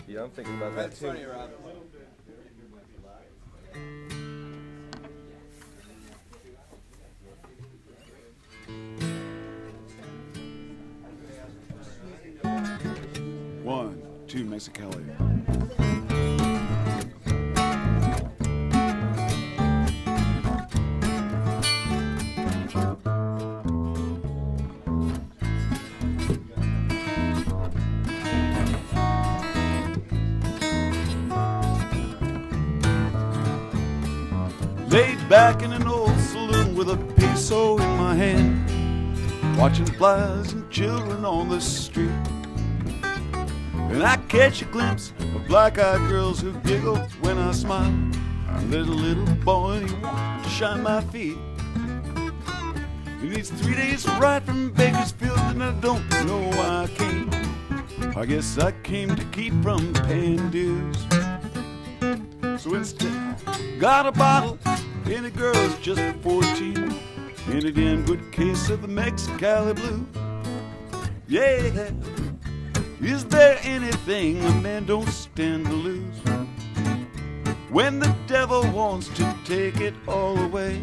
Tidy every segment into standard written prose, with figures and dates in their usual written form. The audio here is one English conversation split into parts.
Yeah, I'm thinking about that too. Funny, Rob. One, two, Mexicali. Laid back in an old saloon with a peso in my hand, watching flies and children on the street. And I catch a glimpse of black-eyed girls who giggle when I smile. And there's a little boy and he wants to shine my feet. He needs 3 days ride from Bakersfield and I don't know why I came. I guess I came to keep from paying dues. So instead, got a bottle and a girl's just 14 in a damn good case of the Mexicali blue. Yeah, is there anything a man don't stand to lose when the devil wants to take it all away?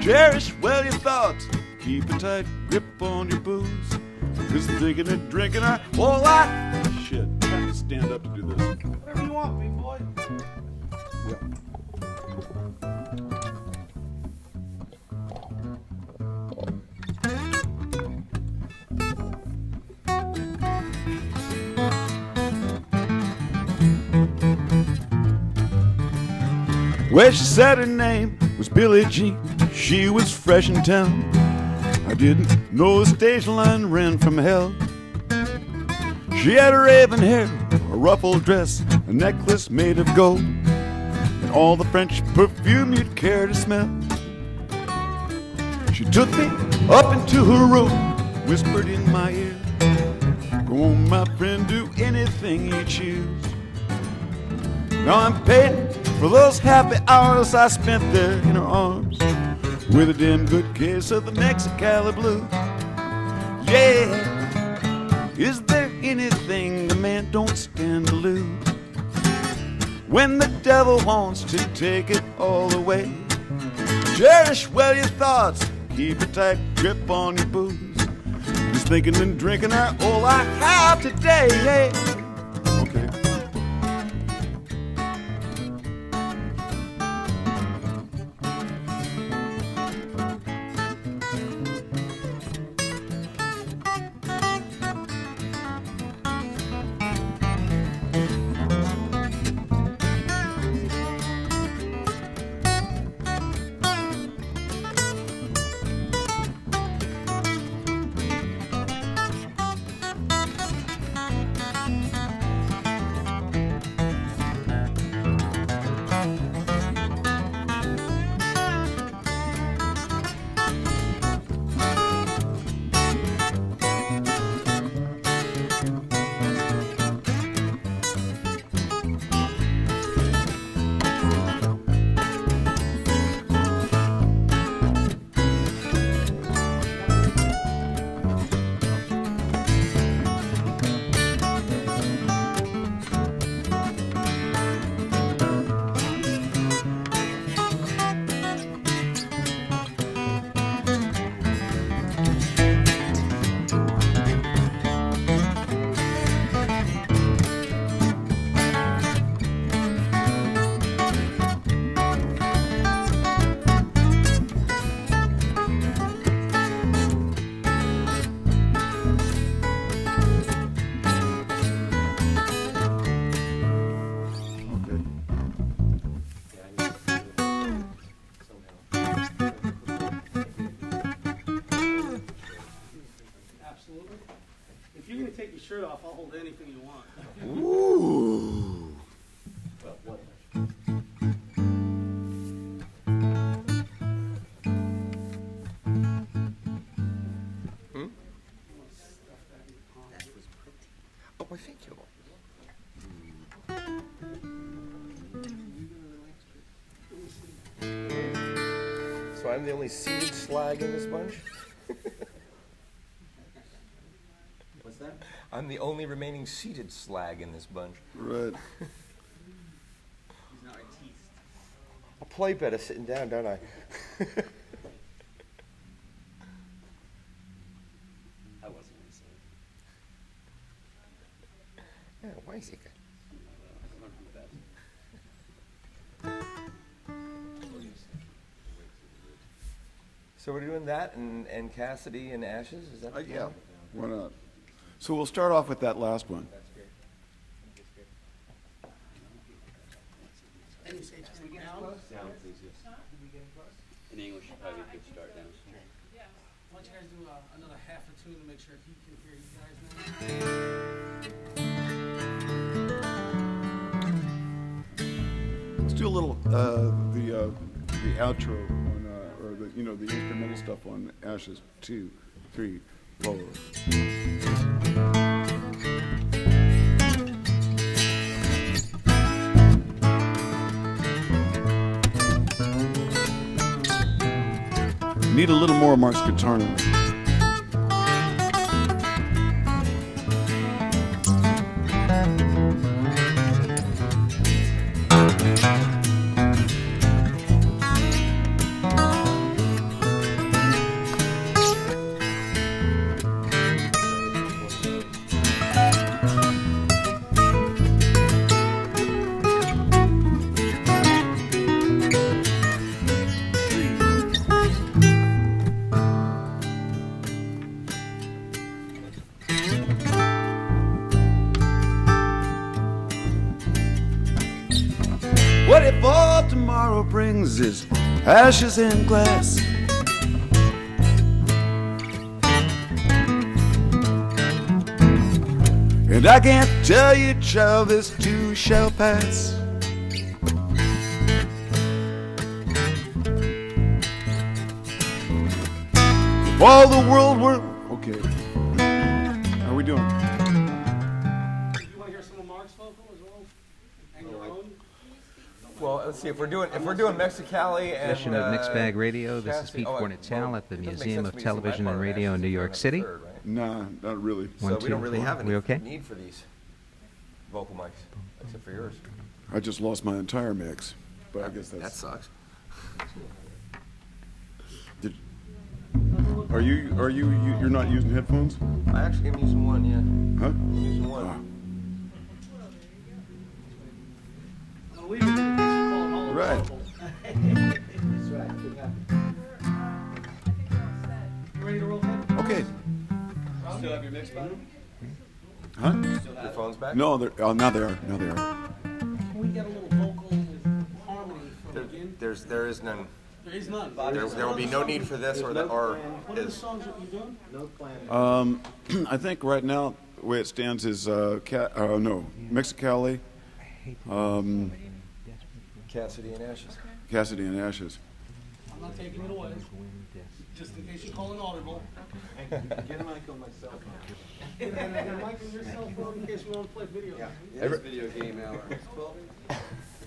Cherish well your thoughts, keep a tight grip on your booze, 'cause thinking and drinking are all shit, I have to stand up to do this. Whatever you want, big boy. Well, she said her name was Billie Jean. She was fresh in town. I didn't know the station line ran from hell. She had her raven hair, a ruffled dress, a necklace made of gold, and all the French perfume you'd care to smell. She took me up into her room, whispered in my ear, "Go on, my friend, do anything you choose." Now I'm paid for those happy hours I spent there in her arms with a damn good case of the Mexicali blue. Yeah, is there anything a man don't stand to lose when the devil wants to take it all away? Cherish well your thoughts, keep a tight grip on your booze, 'cause thinking and drinking are all I have today. Yeah. Okay. If you're going to take your shirt off, I'll hold anything you want. Ooh. Oh, well, thank you. So I'm the only seated slag in this bunch? What's that? I'm the only remaining seated slag in this bunch. Right. He's not artiste. I play better sitting down, don't I? I wasn't going to say it. Yeah, why is it? I learned from that. So we're doing that and Cassidy and Ashes? Is that the Yeah, plan? why not? So we'll start off with that last one. And you say turn it down? Down, please, yes. In English, probably a good start down. Why don't you guys do another half a tune to make sure he can hear you guys now? Let's do a little the outro on or the instrumental stuff on Ashes. 2, 3, 4. Need a little more Mark's guitar now. What if all tomorrow brings is ashes and glass? And I can't tell you, child, this too shall pass. If all the world were okay. How are we doing? You want to hear some of Mark's vocal as well? And your own? Well, let's see if we're doing Mexicali and Edition of Mixed Bag Radio. This is Cassidy- Pete Fornetale at the it doesn't make Museum sense of for me to sing my Television part and of Radio in Ashes New if York we're on City. the third, right? Nah, not really. So One, we don't two, really four. have We any okay? need for these vocal mics, except for yours. I just lost my entire mix, but I guess That that's. sucks. Did, you're not using headphones? I actually am using one, yeah. Huh? I'm using one. Ah. I'll leave it in case you call it all Right. vocal. You ready to roll in? Okay. Still have your mix button? Huh? Your phone's back? No, now they are. Now they are. Can we get a little vocal harmony from the beginning? There is none. There is none. There will be no need for this or that or What are the is. songs that you're doing? I think right now the way it stands is Mexicali, Cassidy and Ashes. Cassidy and Ashes. I'm not taking it away. Just in case you call an audible. Get a mic on myself. And a mic on your cell phone in case you want to play video. Yeah, it's video game hour.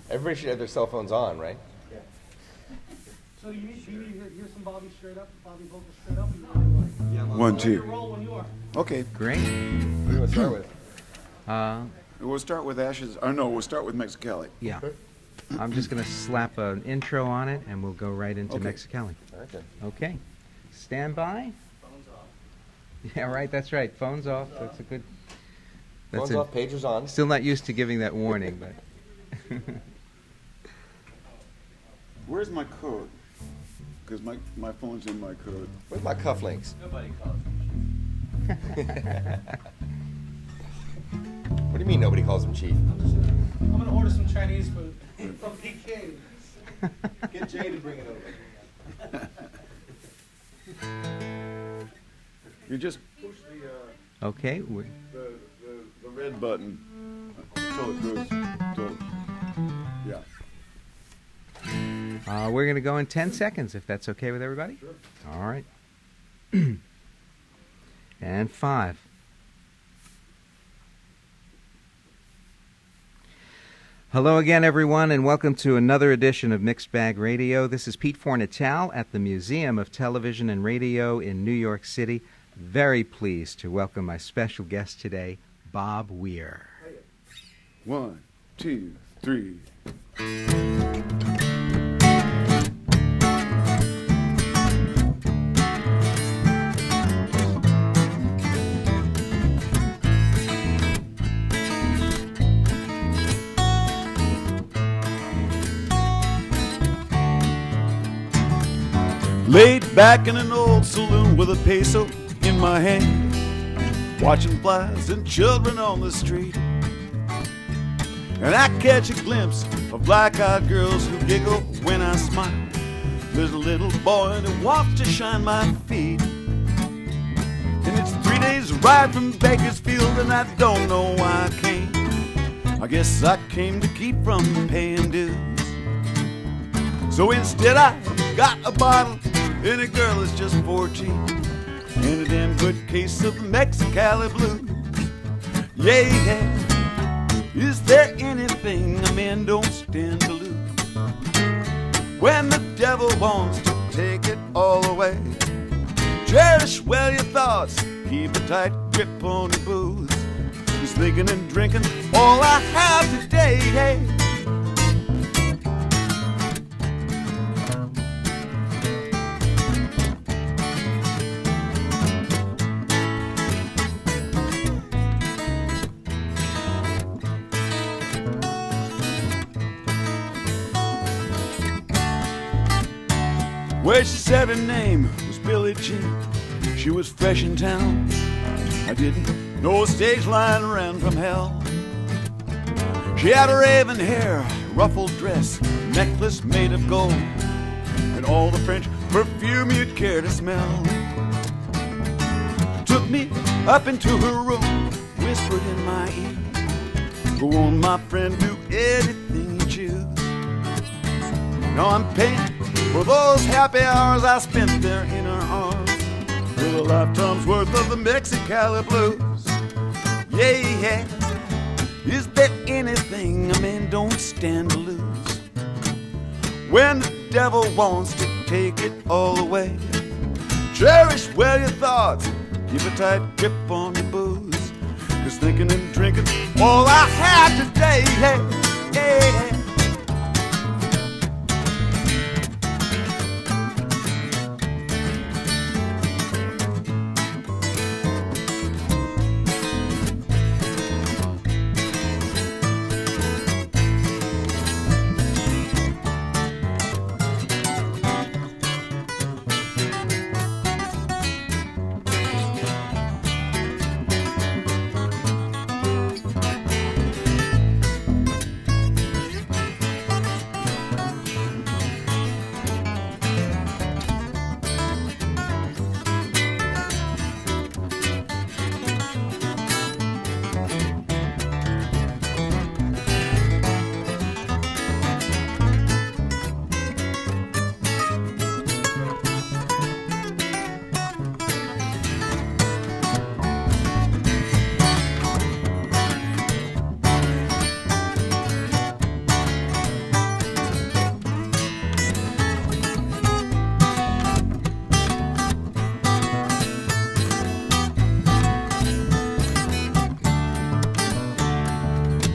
Everybody should have their cell phones on, right? So you need to hear some Bobby straight up, Bobby vocal straight up. And Yeah, 1, you 2. roll when you are. Okay. Great. What do you want to start with? We'll start with Ashes. Oh no, we'll start with Mexicali. Yeah. I'm just going to slap an intro on it, and we'll go right into Okay. Mexicali. Okay. Okay. Stand by. Phones off. Yeah, right. That's right. Phones off. That's a good. That's Phones off, pagers on. Still not used to giving that warning, but. Where's my code? Because my phone's in my code. Where's my cufflinks? Nobody calls. What do you mean nobody calls him chief? I'm going to order some Chinese food from PK. Get Jay to bring it over. You just push Okay. the red button until it goes. Yeah. We're going to go in 10 seconds, if that's okay with everybody. Sure. All right. And 5. Hello again, everyone, and welcome to another edition of Mixed Bag Radio. This is Pete Fornetale at the Museum of Television and Radio in New York City. very pleased to welcome my special guest today, Bob WEIR. 1, 2, 3. Laid back in an old saloon with a peso in my hand, watching flies and children on the street. And I catch a glimpse of black-eyed girls who giggle when I smile. There's a little boy that wants to shine my feet. And it's 3 days ride from Bakersfield, and I don't know why I came. I guess I came to keep from paying dues. So instead I got a bottle, and a girl is just 14, and a damn good case of Mexicali blues. Yeah, yeah. Is there anything a man don't stand to lose? When the devil wants to take it all away, cherish well your thoughts, keep a tight grip on your booze. Just thinking and drinking all I have today, hey. Well, she said her name was Billie Jean. She was fresh in town. I didn't know a stage line ran from hell. She had raven hair, ruffled dress, necklace made of gold, and all the French perfume you'd care to smell. Took me up into her room, whispered in my ear, go on, my friend, do anything you choose. Now I'm paying for those happy hours I spent there in her arms, with a lifetime's worth of the Mexicali blues. Yeah, yeah. Is there anything a man don't stand to lose? When the devil wants to take it all away, cherish well your thoughts, keep a tight grip on your booze. 'Cause thinking and drinking all I had today, hey, hey.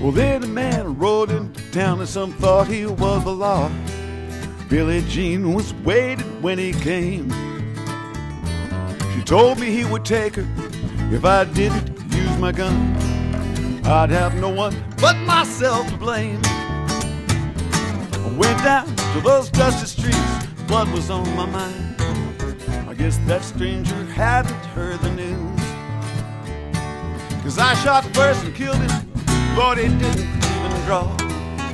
Well, then a man rode into town and some thought he was the law. Billie Jean was waiting when he came. She told me he would take her if I didn't use my gun. I'd have no one but myself to blame. I went down to those dusty streets, blood was on my mind. I guess that stranger hadn't heard the news. 'Cause I shot first and killed him, but he didn't even draw.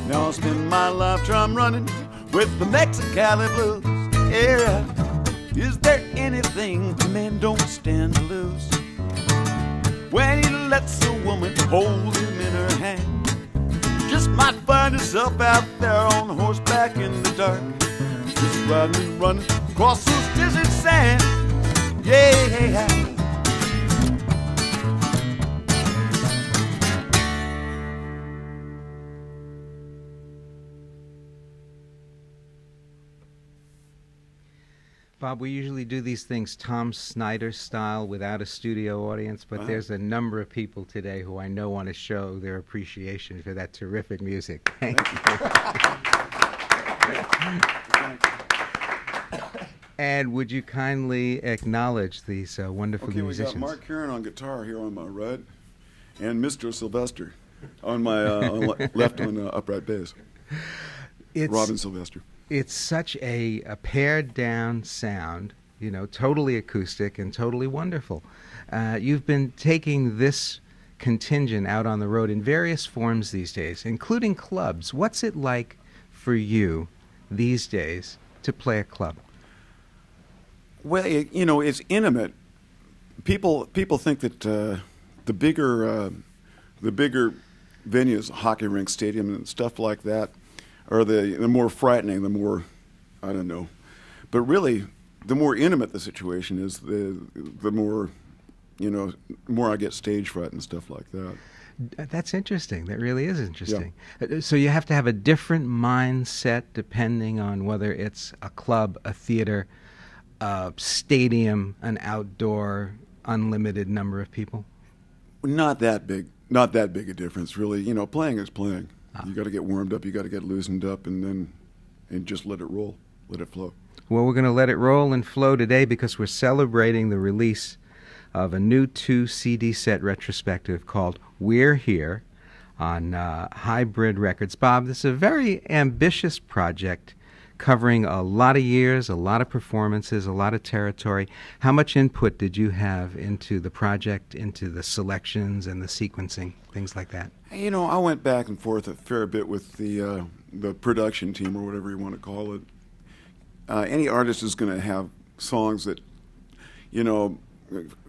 Now I spend my lifetime running with the Mexicali blues. Yeah, is there anything a man don't stand to lose? When he lets a woman hold him in her hand, just might find himself out there on horseback in the dark, just riding and running across those desert sands. Yeah. Bob, we usually do these things Tom Snyder style without a studio audience, but there's a number of people today who I know want to show their appreciation for that terrific music. Thank you. And would you kindly acknowledge these wonderful musicians? We got Mark Karen on guitar here on my right, and Mr. Sylvester on my left on upright bass. Robin Sylvester. It's such a pared down sound, totally acoustic and totally wonderful. You've been taking this contingent out on the road in various forms these days, including clubs. What's it like for you these days to play a club? Well, it's intimate. People think that the bigger venues, hockey rink, stadium, and stuff like that, are the more frightening, the more, I don't know. But really, the more intimate the situation is, the more, more I get stage fright and stuff like that. That's interesting. That really is interesting. Yeah. So you have to have a different mindset depending on whether it's a club, a theater, a stadium, an outdoor, unlimited number of people? Not that big a difference, really. Playing is playing. You got to get warmed up, you got to get loosened up, and just let it roll, let it flow. Well, we're going to let it roll and flow today because we're celebrating the release of a new 2-CD set retrospective called We're Here on Hybrid Records. Bob, this is a very ambitious project covering a lot of years, a lot of performances, a lot of territory. How much input did you have into the project, into the selections and the sequencing, things like that? I went back and forth a fair bit with the production team, or whatever you want to call it. Any artist is going to have songs that,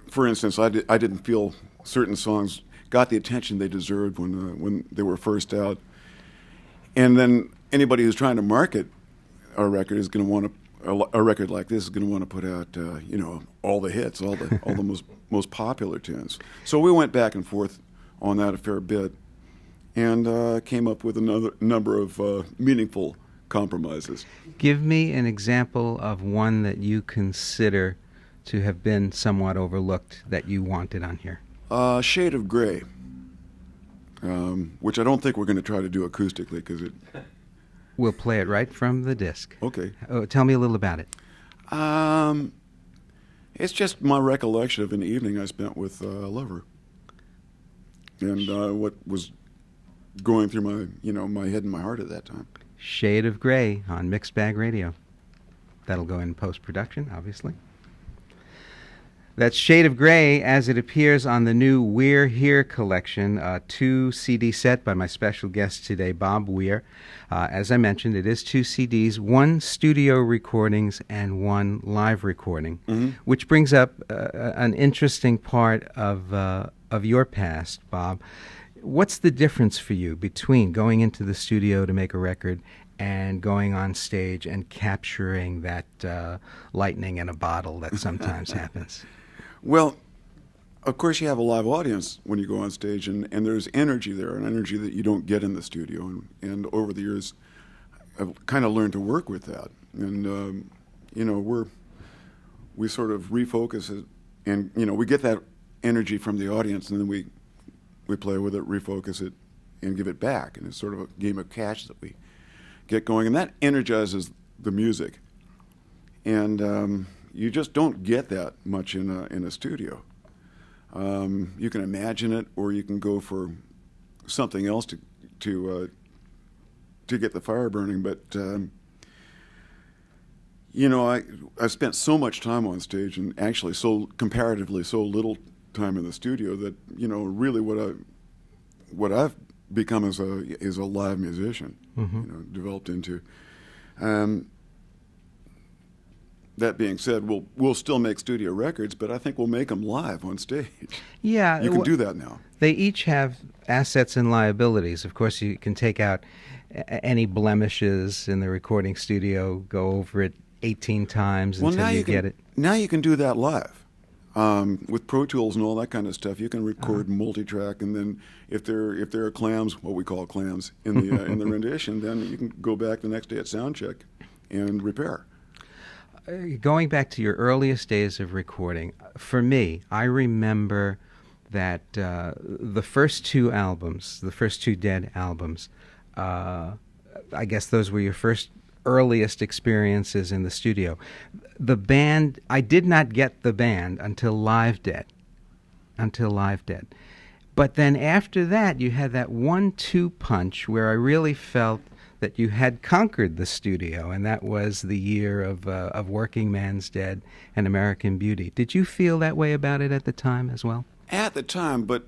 for instance, I didn't feel certain songs got the attention they deserved when they were first out. And then anybody who's trying to market a record is going to want to, a record like this is going to want to put out, all the hits, all the most popular tunes. So we went back and forth on that a fair bit, and came up with another number of meaningful compromises. Give me an example of one that you consider to have been somewhat overlooked that you wanted on here. Shade of Gray, which I don't think we're going to try to do acoustically because it. We'll play it right from the disc. Okay. Tell me a little about it. It's just my recollection of an evening I spent with a lover, and what was going through my head and my heart at that time. Shade of Gray on Mixed Bag Radio. That'll go in post-production, obviously. That's Shade of Gray as it appears on the new We're Here collection, a 2-CD set by my special guest today, Bob WEIR. As I mentioned, it is 2 CDs, 1 studio recordings and 1 live recording, which brings up an interesting part of your past, Bob. What's the difference for you between going into the studio to make a record and going on stage and capturing that lightning in a bottle that sometimes happens? Well, of course you have a live audience when you go on stage, and there's energy there, an energy that you don't get in the studio. And over the years, I've kind of learned to work with that. And, we sort of refocus it, and, we get that energy from the audience, and then we play with it, refocus it, and give it back. And it's sort of a game of catch that we get going. And that energizes the music. And you just don't get that much in a studio. You can imagine it, or you can go for something else to get the fire burning. But I've spent so much time on stage, and actually comparatively so little time in the studio, that really what I've become is a live musician. Developed into. That being said, we'll still make studio records, but I think we'll make them live on stage. Yeah. You can do that now. They each have assets and liabilities. Of course, you can take out any blemishes in the recording studio, go over it 18 times until you get it. Now you can do that live. With Pro Tools and all that kind of stuff, you can record multi-track, and then if there are clams, what we call clams, in the rendition, then you can go back the next day at sound check and repair. Going back to your earliest days of recording, for me, I remember that the first two albums, the first two Dead albums, I guess those were your first earliest experiences in the studio. The band, I did not get the band until Live Dead. But then after that, you had that 1-2 punch where I really felt that you had conquered the studio, and that was the year of Working Man's Dead and American Beauty. Did you feel that way about it at the time as well? At the time, but,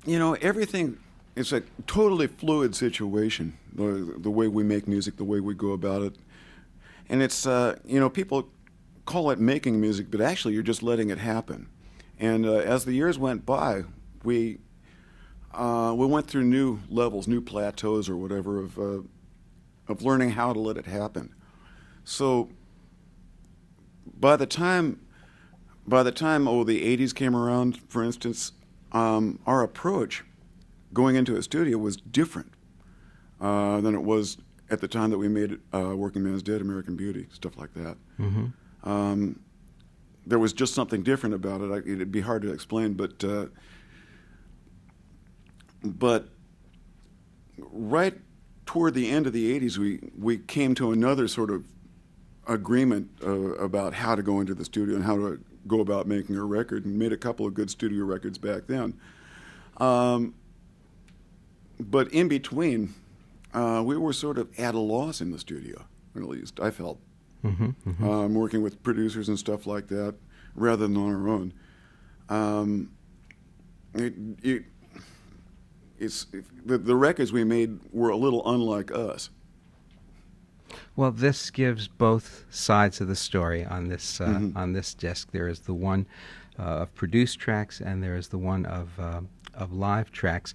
everything is a totally fluid situation, the way we make music, the way we go about it. And it's, people call it making music, but actually you're just letting it happen. And as the years went by, we went through new levels, new plateaus or whatever of learning how to let it happen. So by the time the 80s came around, for instance, our approach going into a studio was different than it was at the time that we made Working Man's Dead, American Beauty, stuff like that. Mm-hmm. There was just something different about it. It'd be hard to explain, but right toward the end of the 80s, we came to another sort of agreement about how to go into the studio and how to go about making a record, and made a couple of good studio records back then. But in between, we were sort of at a loss in the studio, at least I felt. Mm-hmm, mm-hmm. Working with producers and stuff like that, rather than on our own. The records we made were a little unlike us. Well, this gives both sides of the story on this on this disc. There is the one of produced tracks, and there is the one of live tracks.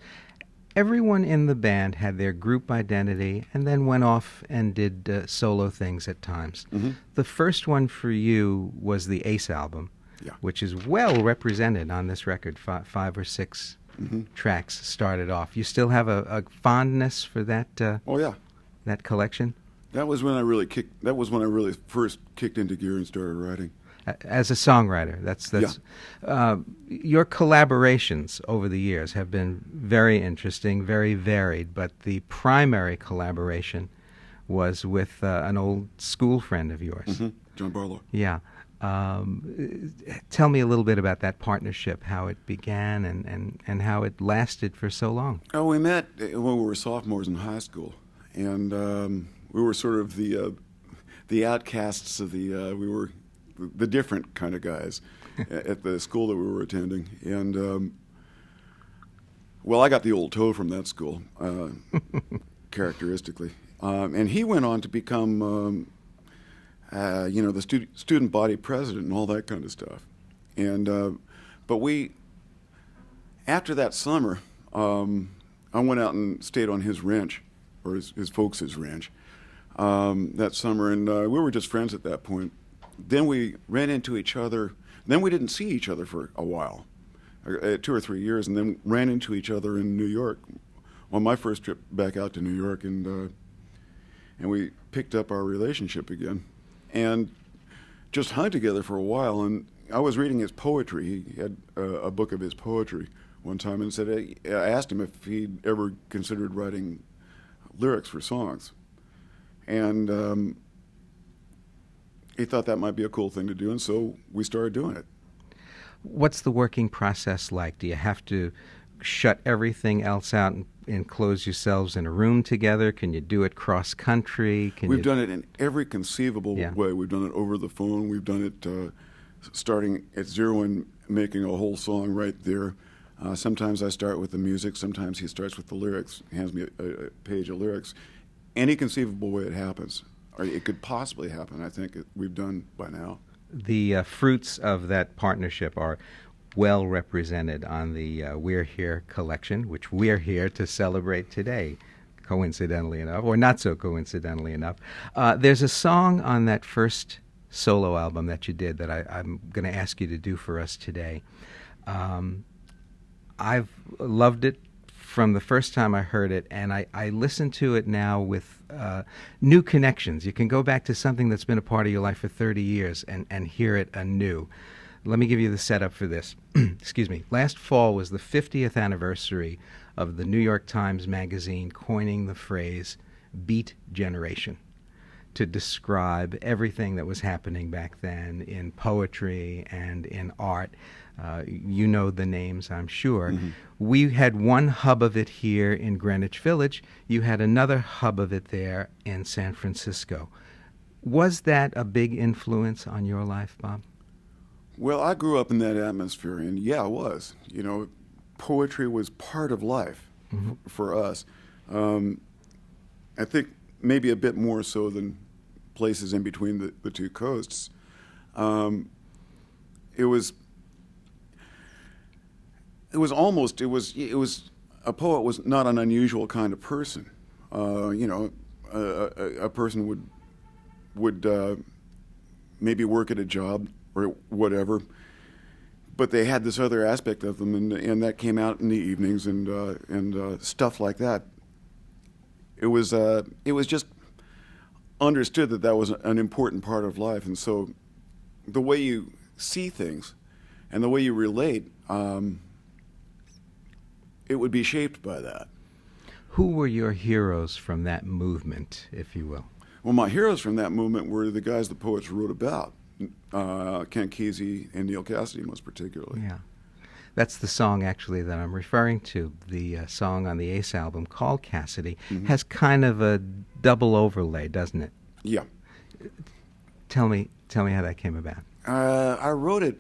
Everyone in the band had their group identity and then went off and did solo things at times. Mm-hmm. The first one for you was the Ace album, which is well represented on this record. Five or six tracks started off. You still have a fondness for that? That collection. That was when I really first kicked into gear and started writing. As a songwriter, that's your collaborations over the years have been very interesting, very varied. But the primary collaboration was with an old school friend of yours, John Barlow. Yeah. Tell me a little bit about that partnership, how it began, and how it lasted for so long. Oh, we met when we were sophomores in high school, and we were sort of the outcasts of we were the different kind of guys at the school that we were attending. And, I got the old toe from that school, characteristically. And he went on to become, the student body president and all that kind of stuff. And, but after that summer, I went out and stayed on his ranch, or his folks' ranch, that summer, and we were just friends at that point. Then we ran into each other. Then we didn't see each other for a while, 2 or 3 years, and then ran into each other in New York on my first trip back out to New York, and we picked up our relationship again, and just hung together for a while. And I was reading his poetry. He had a book of his poetry one time, and I asked him if he'd ever considered writing lyrics for songs, and he thought that might be a cool thing to do, and so we started doing it. What's the working process like? Do you have to shut everything else out and close yourselves in a room together? Can you do it cross-country? We've done it in every conceivable way. We've done it over the phone. We've done it starting at zero and making a whole song right there. Sometimes I start with the music. Sometimes he starts with the lyrics, hands me a page of lyrics. Any conceivable way it happens. Or it could possibly happen, I think we've done by now. The fruits of that partnership are well represented on the We're Here collection, which we're here to celebrate today, coincidentally enough, or not so coincidentally enough. There's a song on that first solo album that you did that I'm going to ask you to do for us today. I've loved it from the first time I heard it, and I listen to it now with new connections. You can go back to something that's been a part of your life for 30 years and hear it anew. Let me give you the setup for this. Excuse me. Last fall was the 50th anniversary of the New York Times Magazine coining the phrase Beat Generation to describe everything that was happening back then in poetry and in art. You know the names, I'm sure. Mm-hmm. We had one hub of it here in Greenwich Village. You had another hub of it there in San Francisco. Was that a big influence on your life, Bob? Well, I grew up in that atmosphere, and yeah, it was. You know, poetry was part of life for us. I think maybe a bit more so than places in between the two coasts. It was a poet was not an unusual kind of person. You know, a person would maybe work at a job or whatever, but they had this other aspect of them, and that came out in the evenings and stuff like that. It was just understood that was an important part of life, and so the way you see things and the way you relate, it would be shaped by that. Who were your heroes from that movement, if you will? Well, my heroes from that movement were the guys the poets wrote about. Ken Kesey and Neil Cassidy, most particularly. Yeah. That's the song, actually, that I'm referring to. The song on the Ace album called Cassidy has kind of a double overlay, doesn't it? Yeah. Tell me how that came about. I wrote it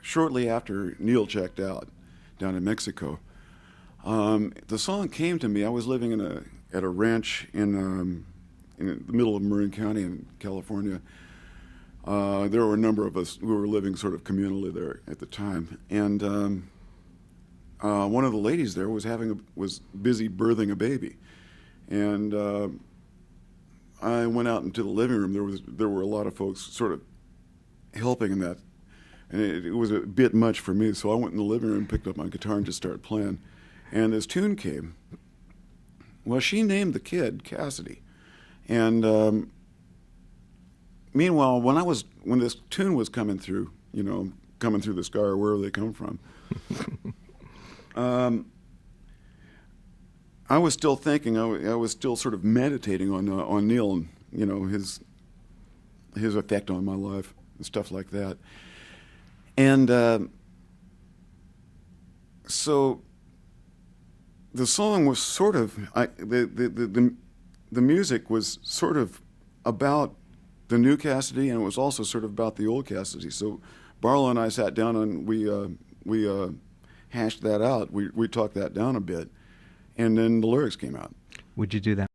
shortly after Neil checked out down in Mexico. The song came to me. I was living at a ranch in the middle of Marin County in California. There were a number of us who were living sort of communally there at the time, and one of the ladies there was busy birthing a baby, and I went out into the living room. There were a lot of folks sort of helping in that, and it was a bit much for me. So I went in the living room, picked up my guitar, and just started playing. And this tune came. Well, she named the kid Cassidy, and meanwhile, when this tune was coming through, you know, coming through the sky or wherever they come from, I was still thinking. I was still sort of meditating on Neil and, you know, his effect on my life and stuff like that. And so the song was sort of the music was sort of about the new Cassidy, and it was also sort of about the old Cassidy. So Barlow and I sat down and we hashed that out. We talked that down a bit, and then the lyrics came out. Would you do that?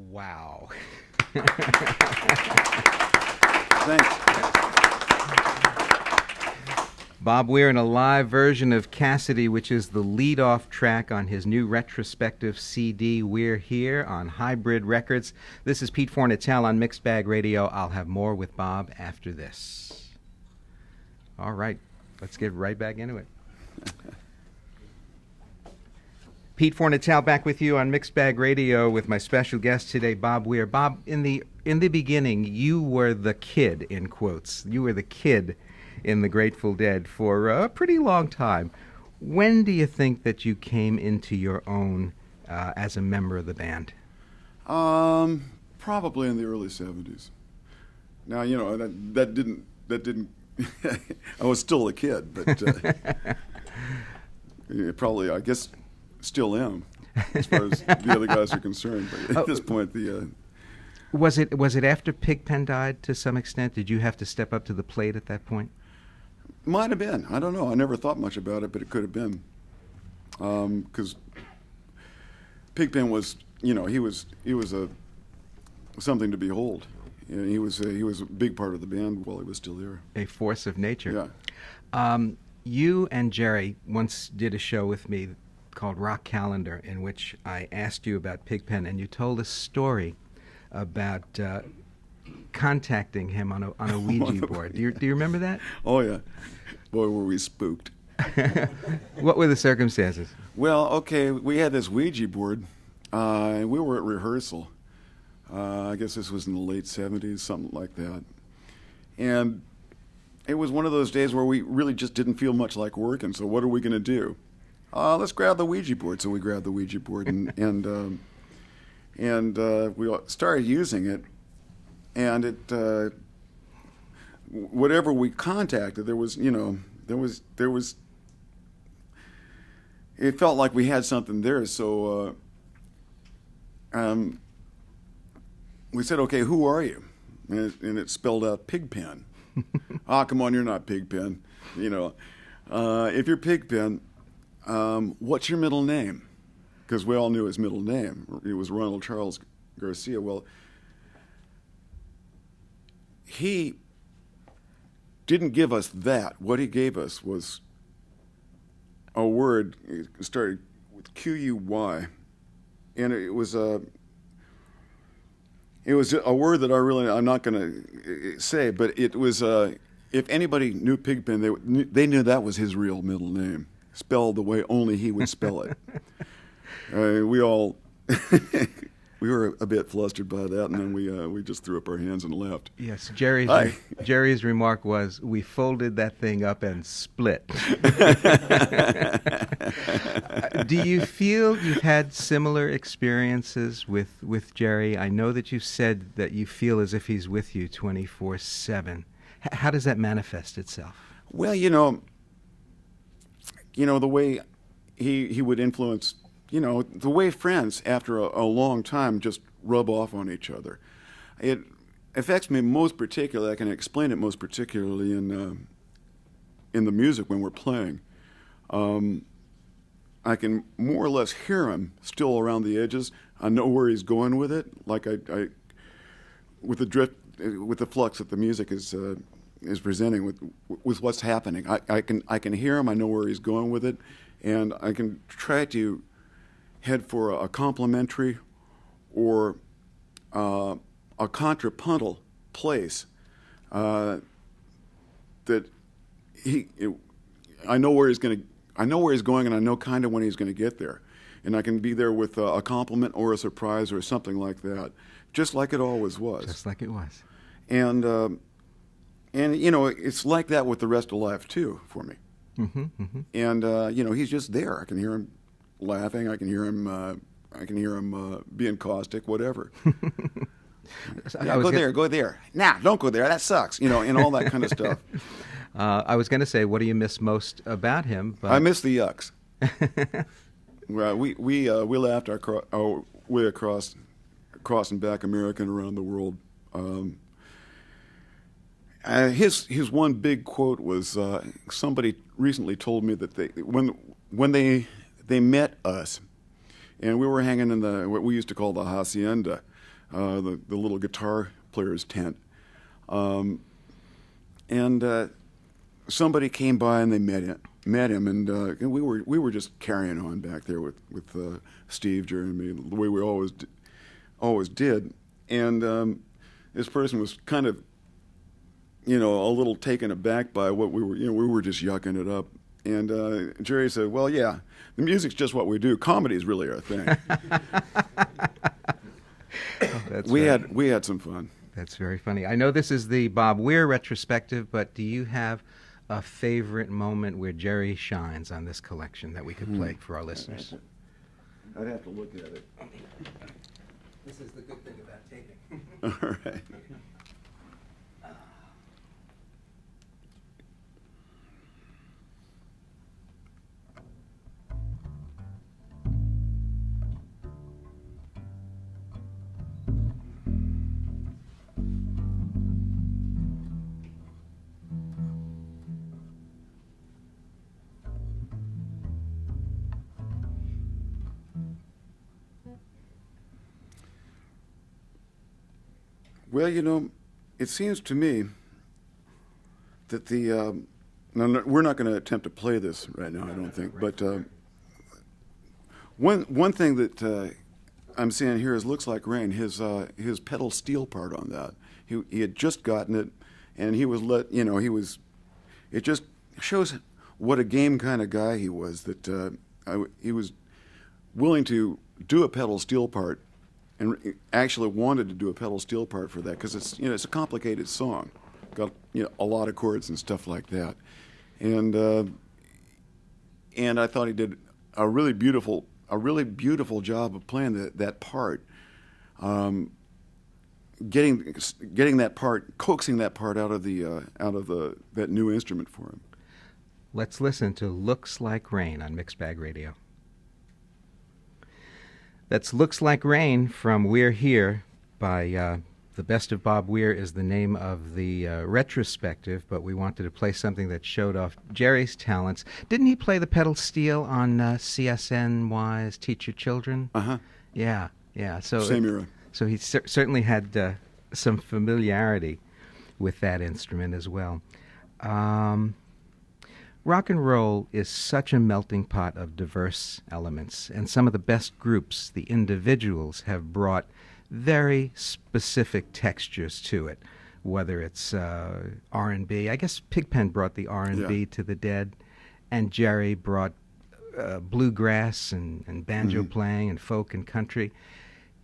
Wow. Thanks. Bob Weir in a live version of Cassidy, which is the lead-off track on his new retrospective CD, We're Here, on Hybrid Records. This is Pete Fornatale on Mixed Bag Radio. I'll have more with Bob after this. All right, let's get right back into it. Pete Fornatale back with you on Mixed Bag Radio with my special guest today, Bob Weir. Bob, in the beginning, you were the kid, in quotes. You were the kid in the Grateful Dead for a pretty long time. When do you think that you came into your own as a member of the band? Probably in the early 70s. Now, you know, that didn't I was still a kid, but probably, I guess, still am, as far as the other guys are concerned. But at this point, Was it after Pigpen died to some extent? Did you have to step up to the plate at that point? Might have been. I don't know. I never thought much about it, but it could have been. Because Pigpen was, you know, he was something to behold. You know, he was a big part of the band while he was still there. A force of nature. Yeah. You and Jerry once did a show with me called Rock Calendar, in which I asked you about Pigpen, and you told a story about contacting him on a Ouija board. Do you remember that? Oh yeah, boy, were we spooked. What were the circumstances? Well, okay, we had this Ouija board, and we were at rehearsal. I guess this was in the late 70s, something like that. And it was one of those days where we really just didn't feel much like working, so what are we going to do? Let's grab the Ouija board. So we grabbed the Ouija board, and we started using it, and it, whatever we contacted, there was, it felt like we had something there, so we said, okay, who are you? And it spelled out Pigpen. Come on, you're not Pigpen. If you're Pigpen, what's your middle name? Because we all knew his middle name. It was Ronald Charles Garcia. Well, he didn't give us that. What he gave us was a word. It started with Q-U-Y, and it was a word that I'm not going to say, but it was if anybody knew Pigpen, they knew that was his real middle name, spelled the way only he would spell it. We all we were a bit flustered by that, and then we just threw up our hands and left. Yes, Jerry's remark was, "We folded that thing up and split." Do you feel you've had similar experiences with Jerry? I know that you said that you feel as if he's with you 24/7. How does that manifest itself? Well, the way he would influence, the way friends after a long time just rub off on each other. It affects me most particularly. I can explain it most particularly in the music when we're playing. I can more or less hear him still around the edges. I know where he's going with it, like I with the drift, with the flux that the music is presenting with what's happening. I can hear him. I know where he's going with it, and I can try to head for a complementary or a contrapuntal place that I know where he's going to. I know where he's going, and I know kind of when he's going to get there, and I can be there with a compliment or a surprise or something like that, just like it always was. Just like it was. And it's like that with the rest of life too for me. Mm-hmm, mm-hmm. And he's just there. I can hear him laughing. I can hear him being caustic, whatever. Go there. Nah, don't go there. That sucks. And all that kind of stuff. I was going to say, what do you miss most about him? But I miss the yucks. Well, we laughed our way across and back America and around the world. His one big quote was somebody recently told me that when they met us, and we were hanging in what we used to call the hacienda, the little guitar player's tent. And somebody came by and they met him, and we were just carrying on back there with Steve, Jeremy, the way we always did. And this person was kind of, a little taken aback by what we were just yucking it up. And Jerry said, "Well, yeah, the music's just what we do. Comedy is really our thing." We had some fun. That's very funny. I know this is the Bob Weir retrospective, but do you have a favorite moment where Jerry shines on this collection that we could play for our listeners? I'd have to look at it. This is the good thing about taping. All right. Well, it seems to me that now, we're not going to attempt to play this right now, I don't think, but one thing that I'm seeing here is "Looks Like Rain," his pedal steel part on that. He had just gotten it, and it just shows what a game kind of guy he was, that he was willing to do a pedal steel part, and actually wanted to do a pedal steel part for that, because it's a complicated song, got a lot of chords and stuff like that, and I thought he did a really beautiful job of playing that part, getting that part, coaxing that part out of that new instrument for him. Let's listen to "Looks Like Rain" on Mixed Bag Radio. That's "Looks Like Rain" from "We're Here" by The Best of Bob Weir is the name of the retrospective, but we wanted to play something that showed off Jerry's talents. Didn't he play the pedal steel on CSNY's Teach Your Children? Uh-huh. Yeah. So Same era. So he certainly had some familiarity with that instrument as well. Rock and roll is such a melting pot of diverse elements, and some of the best groups, the individuals, have brought very specific textures to it, whether it's R&B. I guess Pigpen brought the R&B to the Dead, and Jerry brought bluegrass and banjo playing and folk and country.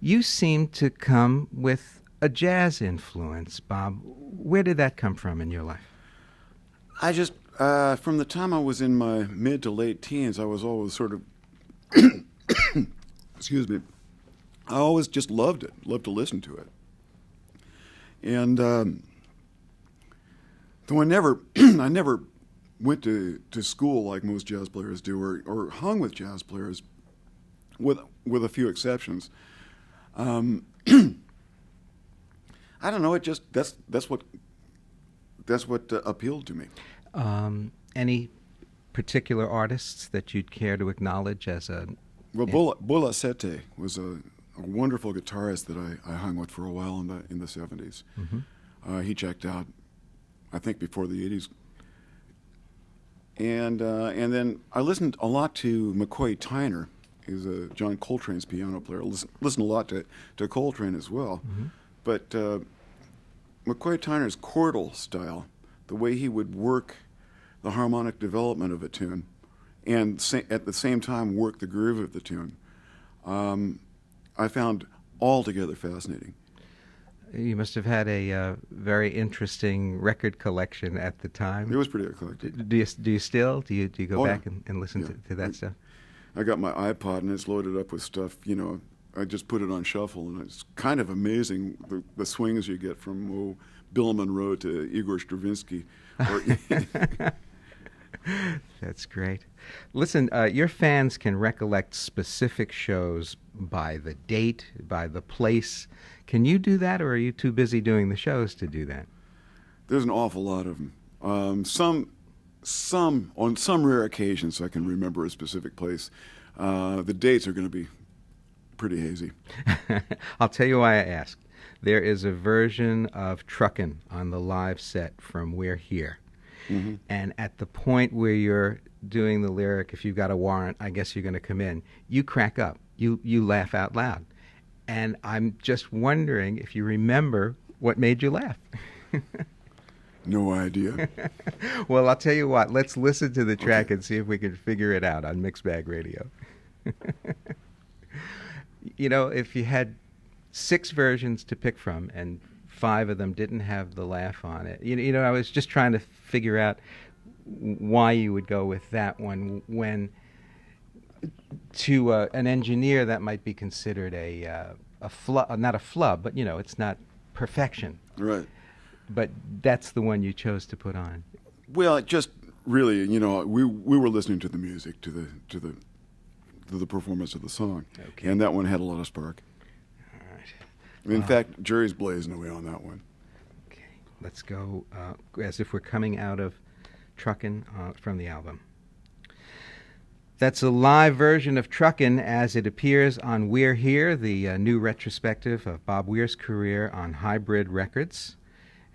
You seem to come with a jazz influence, Bob. Where did that come from in your life? I just, from the time I was in my mid to late teens, I was always sort of, excuse me, I always just loved to listen to it. And though I never went to school like most jazz players do, or hung with jazz players, with a few exceptions. I don't know. It just that's what appealed to me. Any particular artists that you'd care to acknowledge as a? Well, Bola Sete was a wonderful guitarist that I hung with for a while in the 70s. Mm-hmm. He checked out, I think, before the 80s. And then I listened a lot to McCoy Tyner. He was John Coltrane's piano player. Listened a lot to Coltrane as well. Mm-hmm. But McCoy Tyner's chordal style, the way he would work the harmonic development of a tune, and at the same time work the groove of the tune, I found altogether fascinating. You must have had a very interesting record collection at the time. It was pretty eclectic. Do you still? Do you go back and listen to that stuff? I got my iPod and it's loaded up with stuff. I just put it on shuffle, and it's kind of amazing the swings you get from Bill Monroe to Igor Stravinsky. That's great. Listen, your fans can recollect specific shows by the date, by the place. Can you do that, or are you too busy doing the shows to do that? There's an awful lot of them. On some rare occasions I can remember a specific place. The dates are going to be pretty hazy. I'll tell you why I asked. There is a version of Truckin' on the live set from We're Here. Mm-hmm. And at the point where you're doing the lyric, if you've got a warrant, I guess you're going to come in, you crack up. You laugh out loud. And I'm just wondering if you remember what made you laugh. No idea. Well, I'll tell you what. Let's listen to the track and see if we can figure it out on Mixed Bag Radio. You know, if you had 6 versions to pick from and 5 of them didn't have the laugh on it, you know, I was just trying to figure out why you would go with that one when to an engineer that might be considered a flub, not a flub, but, you know, it's not perfection. Right. But that's the one you chose to put on. Well, it just really, you know, we were listening to the music, to the performance of the song, Okay. and that one had a lot of spark. All right. In fact, Jerry's blazing away on that one. Okay. Let's go as if we're coming out of Truckin' from the album. That's a live version of Truckin' as it appears on We're Here, the new retrospective of Bob Weir's career on Hybrid Records.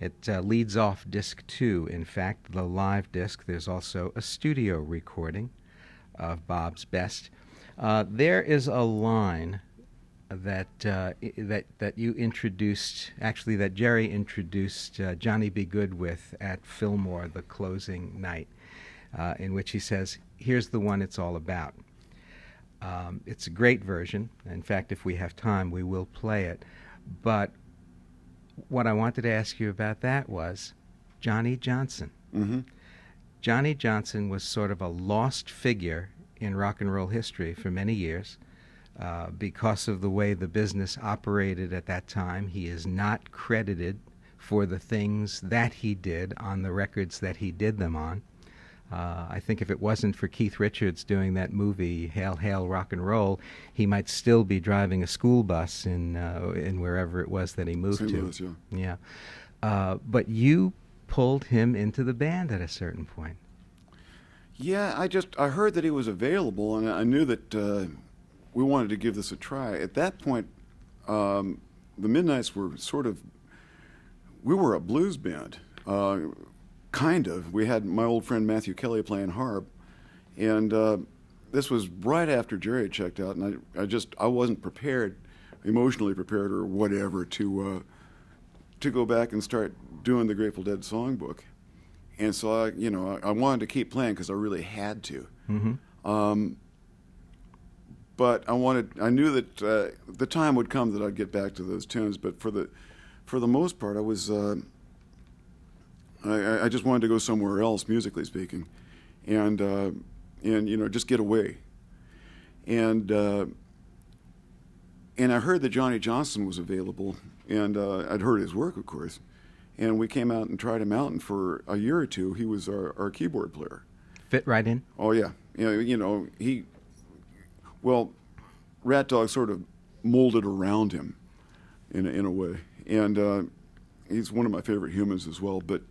It leads off disc 2, in fact, the live disc. There's also a studio recording of Bob's best. There is a line that you introduced, actually that Jerry introduced Johnny B. Good with at Fillmore, the closing night, in which he says, "Here's the one it's all about." It's a great version. In fact, if we have time, we will play it. But what I wanted to ask you about that was Johnny Johnson. Mm-hmm. Johnny Johnson was sort of a lost figure in rock and roll history for many years because of the way the business operated at that time. He is not credited for the things that he did on the records that he did them on. I think if it wasn't for Keith Richards doing that movie, Hail, Hail, Rock and Roll, he might still be driving a school bus in wherever it was that he moved St. to. Louis, yeah. Yeah. But you pulled him into the band at a certain point. Yeah, I heard that he was available, and I knew that we wanted to give this a try. At that point, the Midnights were we were a blues band. Kind of. We had my old friend Matthew Kelly playing harp, and this was right after Jerry had checked out, and I wasn't prepared, emotionally prepared or whatever, to go back and start doing the Grateful Dead songbook, and so I wanted to keep playing because I really had to. Mm-hmm. But I knew that the time would come that I'd get back to those tunes. But for the most part, I was. I just wanted to go somewhere else, musically speaking, and just get away. And I heard that Johnny Johnson was available, and I'd heard his work, of course. And we came out and tried him out, and for a year or two, he was our keyboard player. Fit right in? Oh yeah, Rat Dog sort of molded around him, in a way, and. He's one of my favorite humans as well, but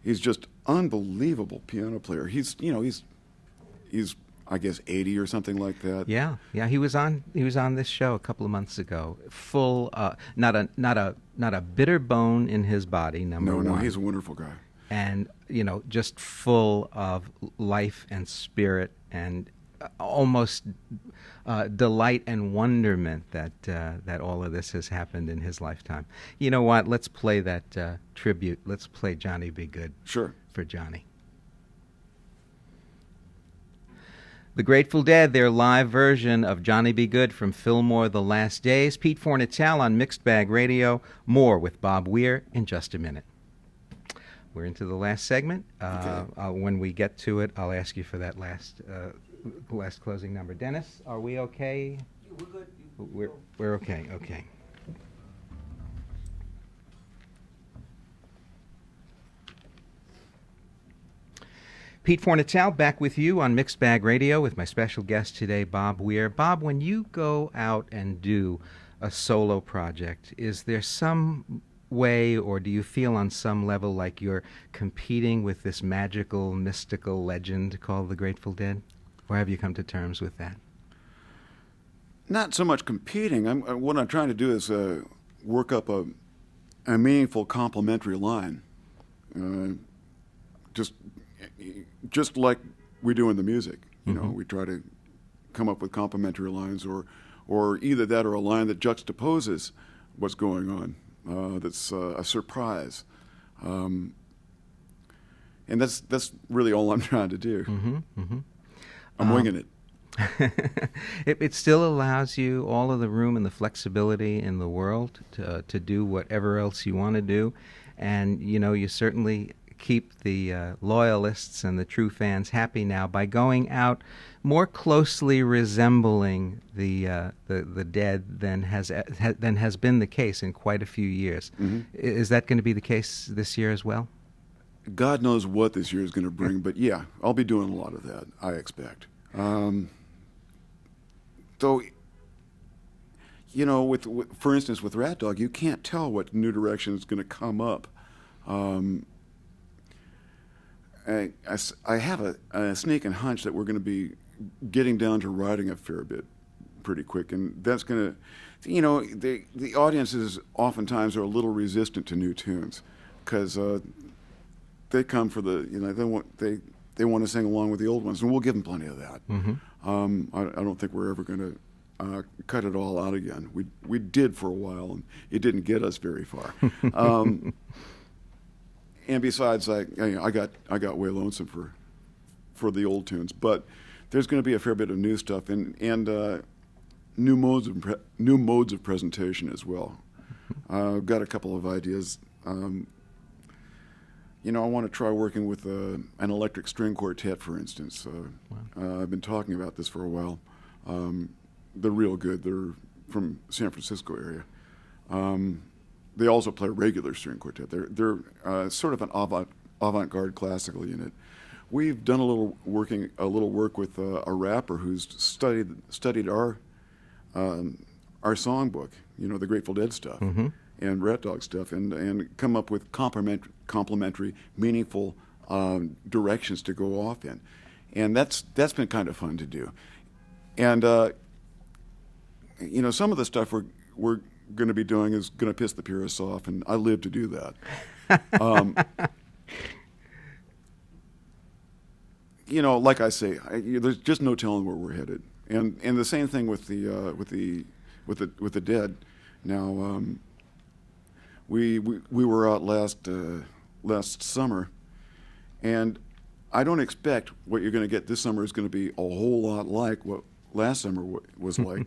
he's just unbelievable piano player. He's I guess 80 or something like that. Yeah. He was on this show a couple of months ago. Full, not a bitter bone in his body. Number one. No, he's a wonderful guy. And just full of life and spirit and almost delight and wonderment that all of this has happened in his lifetime. You know what? Let's play that tribute. Let's play Johnny Be Good. Sure. For Johnny. The Grateful Dead, their live version of Johnny Be Good from Fillmore The Last Days. Pete Fornatel on Mixed Bag Radio. More with Bob Weir in just a minute. We're into the last segment. Okay. When we get to it, I'll ask you for that last closing number. Dennis, are we okay? We're good. We're okay. Okay. Pete Fornatel back with you on Mixed Bag Radio with my special guest today, Bob Weir. Bob, when you go out and do a solo project, is there some way, or do you feel on some level like you're competing with this magical, mystical legend called the Grateful Dead? Or have you come to terms with that? Not so much competing. What I'm trying to do is work up a meaningful complementary line, just like we do in the music. You know, we try to come up with complementary lines, or either that or a line that juxtaposes what's going on. That's a surprise, and that's really all I'm trying to do. I'm winging it. It still allows you all of the room and the flexibility in the world to do whatever else you want to do, and you certainly keep the loyalists and the true fans happy now by going out more closely resembling the Dead than has been the case in quite a few years. Is that going to be the case this year as well? God knows what this year is going to bring, but yeah, I'll be doing a lot of that, I expect. Though, for instance, with Rat Dog, you can't tell what new direction is going to come up. I have a sneaking hunch that we're going to be getting down to writing a fair bit pretty quick, and that's going to, the audiences oftentimes are a little resistant to new tunes because they come for the, they want to sing along with the old ones, and we'll give them plenty of that. I don't think we're ever going to cut it all out again. We did for a while, and it didn't get us very far. And besides, I got way lonesome for the old tunes. But there's going to be a fair bit of new stuff and new modes of presentation as well. I've got a couple of ideas. I want to try working with an electric string quartet, for instance. I've been talking about this for a while. They're real good. They're from San Francisco area. They also play regular string quartet. They're sort of an avant-garde classical unit. We've done a little work with a rapper who's studied our songbook, the Grateful Dead stuff and Rat Dog stuff, and come up with complementary, meaningful directions to go off in, and that's been kind of fun to do. And some of the stuff we're going to be doing is going to piss the purists off, and I live to do that. Like I say, there's just no telling where we're headed, and the same thing with the Dead. Now, we were out last summer, and I don't expect what you're going to get this summer is going to be a whole lot like what last summer was like,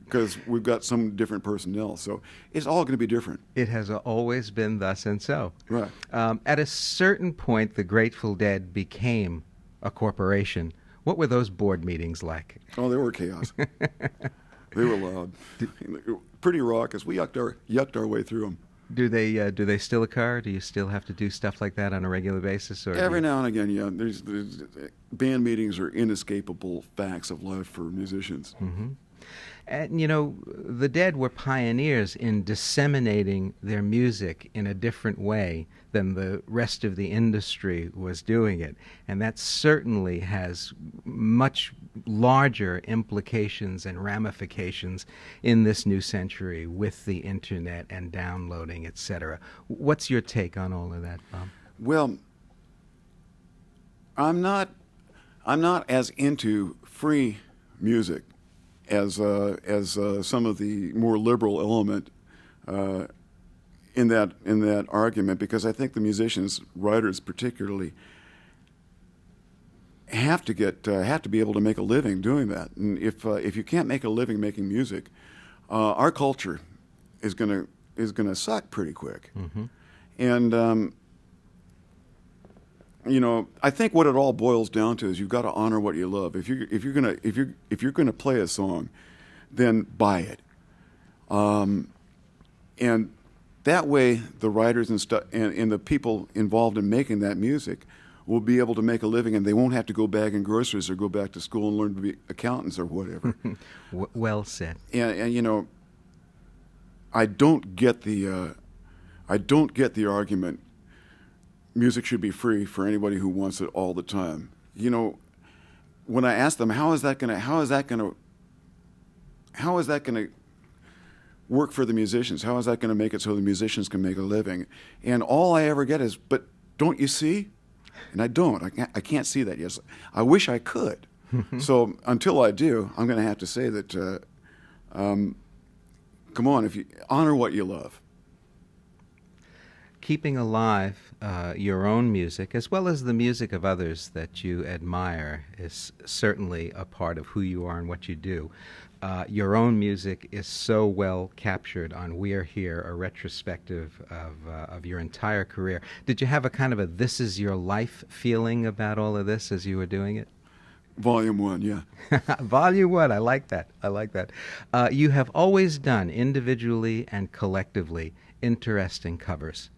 because we've got some different personnel, so it's all going to be different. It has always been thus and so. Right. At a certain point, the Grateful Dead became a corporation. What were those board meetings like? Oh, they were chaos. They were loud, pretty raucous. We yucked our way through them. Do they still occur? Do you still have to do stuff like that on a regular basis? Or every now and again, yeah. There's band meetings are inescapable facts of life for musicians. And the Dead were pioneers in disseminating their music in a different way than the rest of the industry was doing it, and that certainly has much larger implications and ramifications in this new century with the internet and downloading, etc. What's your take on all of that, Bob? Well, I'm not as into free music as some of the more liberal element in that argument, because I think the musicians, writers particularly, have to be able to make a living doing that. And if you can't make a living making music, our culture is gonna suck pretty quick. And I think what it all boils down to is you've got to honor what you love. If you're gonna play a song, then buy it. And that way, the writers and the people involved in making that music will be able to make a living, and they won't have to go bagging groceries or go back to school and learn to be accountants or whatever. Well said. And I don't get the argument. Music should be free for anybody who wants it all the time. When I ask them how is that gonna how is that going to work for the musicians? How is that going to make it so the musicians can make a living? And all I ever get is, but don't you see? And I don't. I can't see that yet. I wish I could. So until I do, I'm going to have to say that, come on, if you honor what you love. Keeping alive your own music, as well as the music of others that you admire, is certainly a part of who you are and what you do. Your own music is so well captured on We're Here, a retrospective of your entire career. Did you have a kind of a this is your life feeling about all of this as you were doing it? Volume 1, yeah. Volume 1, I like that. I like that. You have always done, individually and collectively, interesting covers,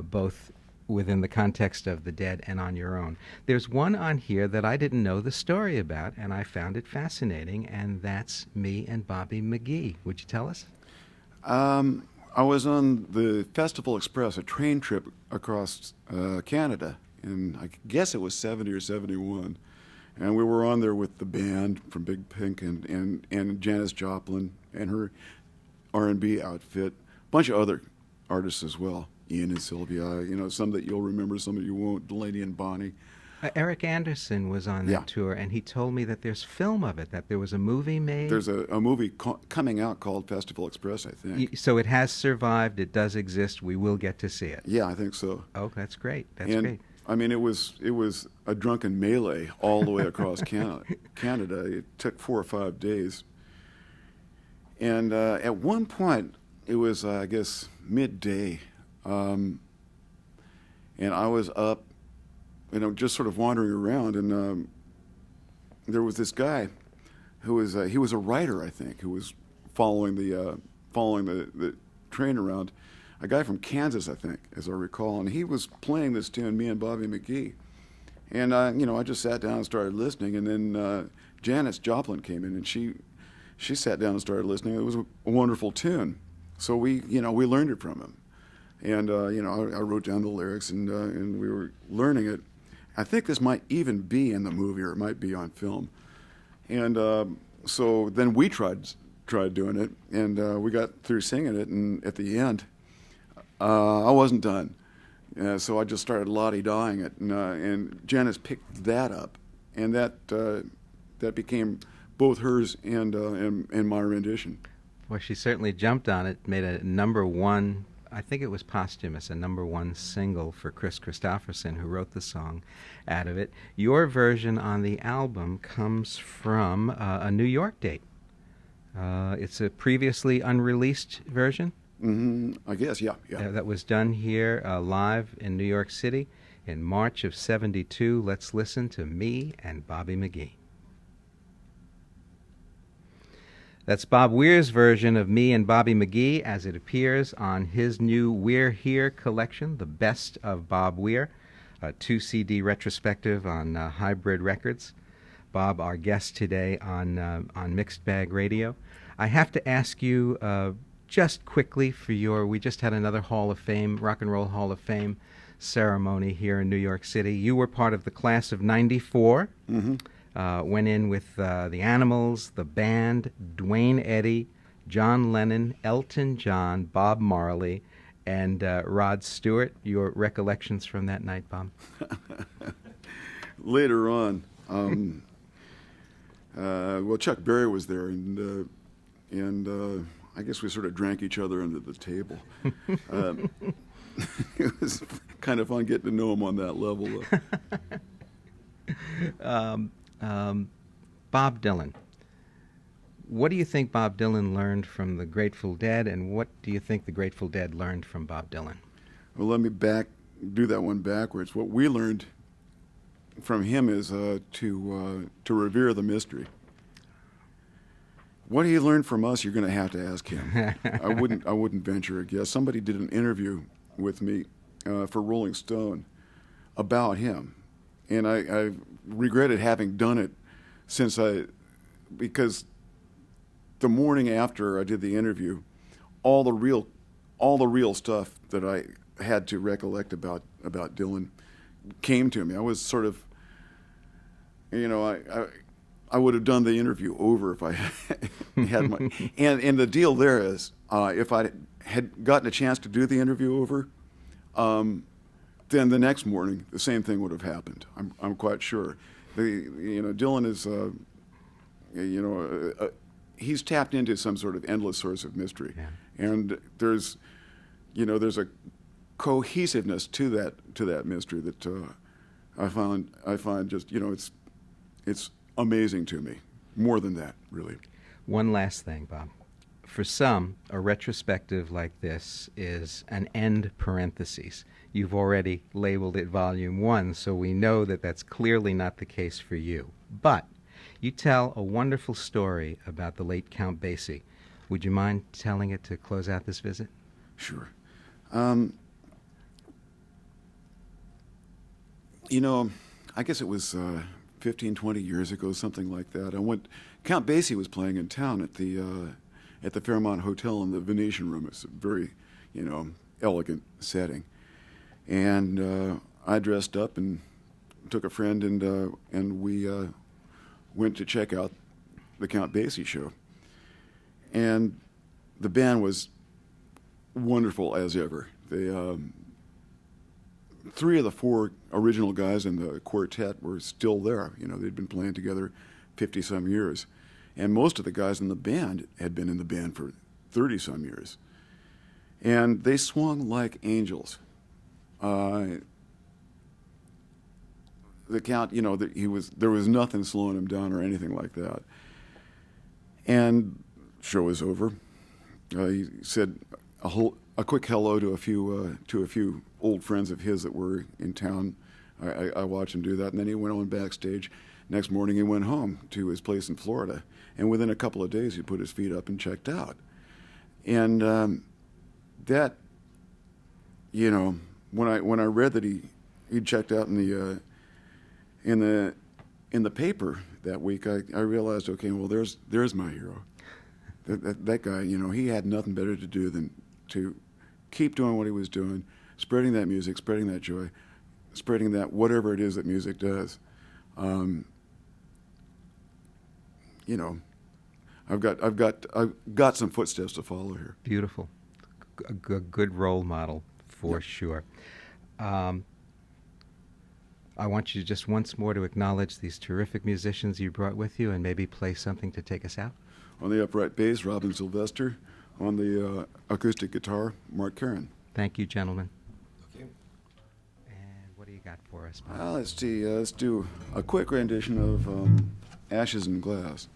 both within the context of the Dead and on your own. There's one on here that I didn't know the story about, and I found it fascinating, and that's Me and Bobby McGee. Would you tell us? I was on the Festival Express, a train trip across Canada, and I guess it was 70 or 71. And we were on there with the band from Big Pink and Janice Joplin and her R&B outfit, a bunch of other artists as well, Ian and Sylvia, you know, some that you'll remember, some that you won't, Delaney and Bonnie. Eric Anderson was on that tour, and he told me that there's film of it, that there was a movie made. There's a movie coming out called Festival Express, I think. So it has survived, it does exist, we will get to see it. Yeah, I think so. Oh, that's great, that's great. I mean, it was a drunken melee all the way across Canada. It took 4 or 5 days. And at one point, it was, I guess, midday. And I was up, you know, just sort of wandering around. And there was this guy who was, he was a writer, I think, who was following the train around. A guy from Kansas, I think, as I recall, and he was playing this tune, Me and Bobby McGee. And, you know, I just sat down and started listening, and then Janice Joplin came in, and she sat down and started listening. It was a wonderful tune. So we learned it from him. And, you know, I wrote down the lyrics, and we were learning it. I think this might even be in the movie, or it might be on film. And so then we tried doing it, and we got through singing it, and at the end, I wasn't done, so I just started la-di-daing it, and Janice picked that up, and that became both hers and my rendition. Well, she certainly jumped on it, made a #1, I think it was posthumous, a #1 single for Chris Christopherson, who wrote the song out of it. Your version on the album comes from a New York date. It's a previously unreleased version. I guess, yeah. That was done here live in New York City in March of '72. Let's listen to Me and Bobby McGee. That's Bob Weir's version of Me and Bobby McGee as it appears on his new We're Here collection, The Best of Bob Weir, a 2-CD retrospective on Hybrid Records. Bob, our guest today on Mixed Bag Radio. I have to ask you just quickly we just had another Hall of Fame, Rock and Roll Hall of Fame ceremony here in New York City. You were part of the class of '94. Went in with the Animals, the band, Duane Eddy, John Lennon, Elton John, Bob Marley, and Rod Stewart. Your recollections from that night, Bob? Later on, well, Chuck Berry was there, and I guess we sort of drank each other under the table. It was kind of fun getting to know him on that level. Bob Dylan. What do you think Bob Dylan learned from the Grateful Dead, and what do you think the Grateful Dead learned from Bob Dylan? Well, let me do that one backwards. What we learned from him is to revere the mystery. What he learned from us, you're going to have to ask him. I wouldn't venture a guess. Somebody did an interview with me for Rolling Stone about him, and I regretted having done it because the morning after I did the interview, all the real stuff that I had to recollect about Dylan came to me. I was sort of, you know, I would have done the interview over if I had my. And the deal there is, if I had gotten a chance to do the interview over, then the next morning the same thing would have happened. I'm quite sure. Dylan is, he's tapped into some sort of endless source of mystery, and there's a cohesiveness to that mystery that I find just it's amazing to me. More than that, really. One last thing, Bob. For some, a retrospective like this is an end parentheses. You've already labeled it Volume 1, so we know that that's clearly not the case for you. But you tell a wonderful story about the late Count Basie. Would you mind telling it to close out this visit? Sure. I guess it was 15, 20 years ago, something like that. Count Basie was playing in town at the Fairmont Hotel in the Venetian Room. It's a very, elegant setting. And I dressed up and took a friend, and we went to check out the Count Basie show. And the band was wonderful as ever. They, 3 of the 4 original guys in the quartet were still there. They'd been playing together 50-some years. And most of the guys in the band had been in the band for 30-some years. And they swung like angels. The Count, there was nothing slowing him down or anything like that. And show was over. He said a quick hello to a few old friends of his that were in town. I watched him do that, and then he went on backstage. Next morning, he went home to his place in Florida, and within a couple of days, he put his feet up and checked out. And that, when I read that he checked out in the paper that week, I realized, okay, well, there's my hero. That guy, he had nothing better to do than to keep doing what he was doing, spreading that music, spreading that joy, spreading that whatever it is that music does. I've got some footsteps to follow here. Beautiful. A good role model for sure. I want you just once more to acknowledge these terrific musicians you brought with you and maybe play something to take us out. On the upright bass, Robin Sylvester. On the acoustic guitar, Mark Karen. Thank you, gentlemen. Thank you. And what do you got for us, Bob? Well, let's do a quick rendition of Ashes in Glass.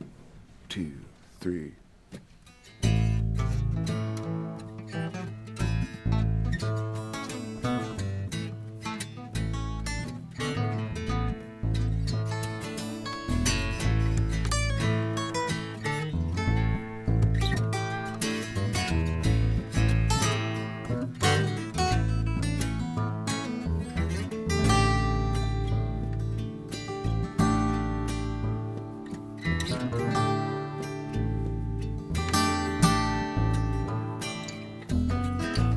2, 3.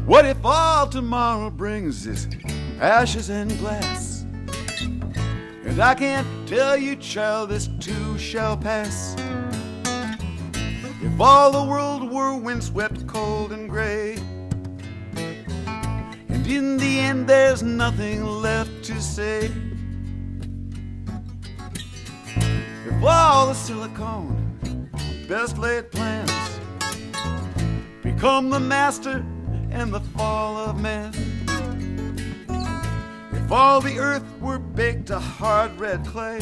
What if all tomorrow brings is ashes and glass? And I can't tell you, child, this too shall pass. If all the world were windswept, cold and gray, and in the end there's nothing left to say. If all the silicone, best laid plans become the master and the fall of man. If all the earth were baked to hard red clay,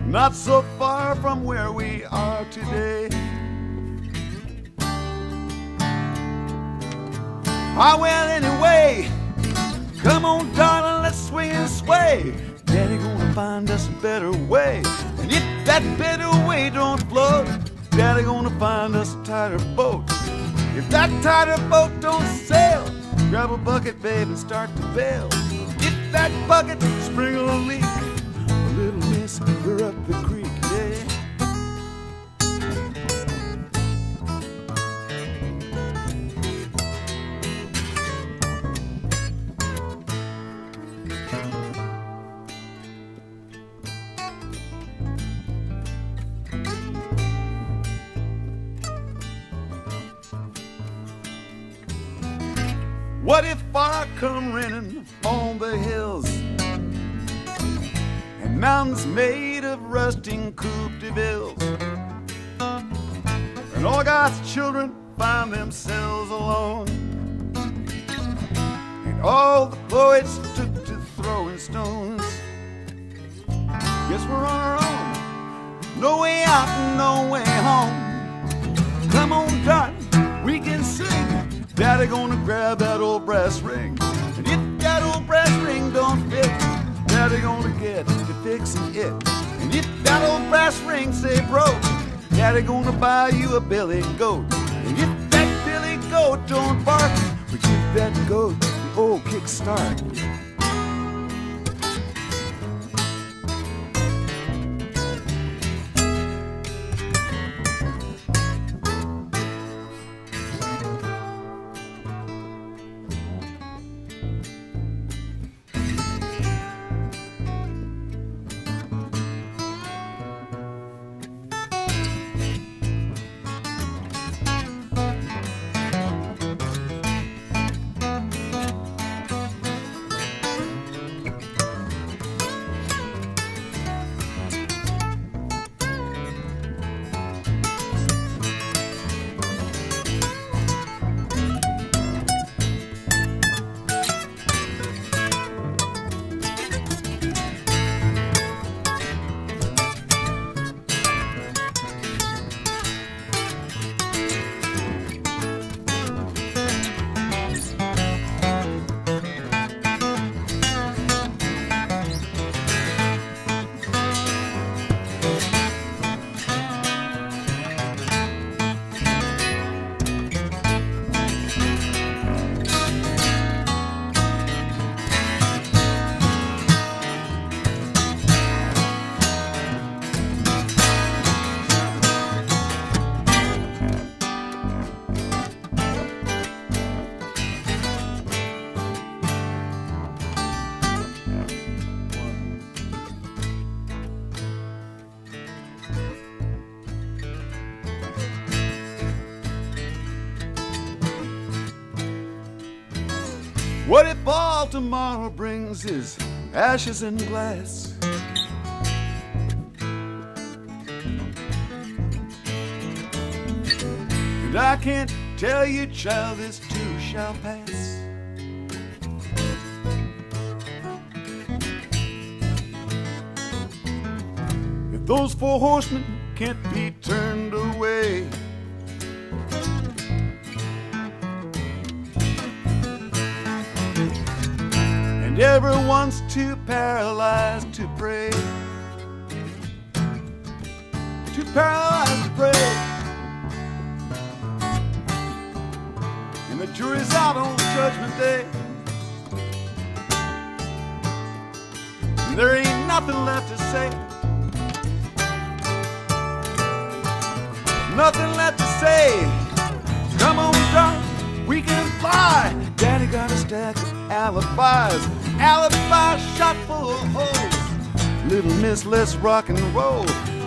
not so far from where we are today. Ah, well, anyway, come on, darling, let's swing and sway. Daddy gonna find us a better way, and if that better way don't float, Daddy gonna find us a tighter boat. If that tighter boat don't sail, grab a bucket, babe, and start to bail. If that bucket spring a leak, a little miss, we're up the creek, yeah. What if fire come raining on the hills and mountains made of rusting coupe de villes, and all God's children find themselves alone, and all the poets took to throwing stones? Guess we're on our own, no way out and no way home. Come on, darling, we can sing. Daddy gonna grab that old brass ring, and if that old brass ring don't fit, Daddy gonna get to fixing it. And if that old brass ring say broke, Daddy gonna buy you a billy goat. And if that billy goat don't bark, we give that goat the old kickstart. What if all tomorrow brings is ashes and glass? And I can't tell you, child, this too shall pass. If those four horsemen can't be turned away, and everyone's too paralyzed to pray, too paralyzed to pray, and the jury's out on Judgment Day, and there ain't nothing left to say, nothing left to say. Come on, darling, we can fly. Daddy got a stack of alibis, alibis shot full of holes. Little miss, let's rock and roll.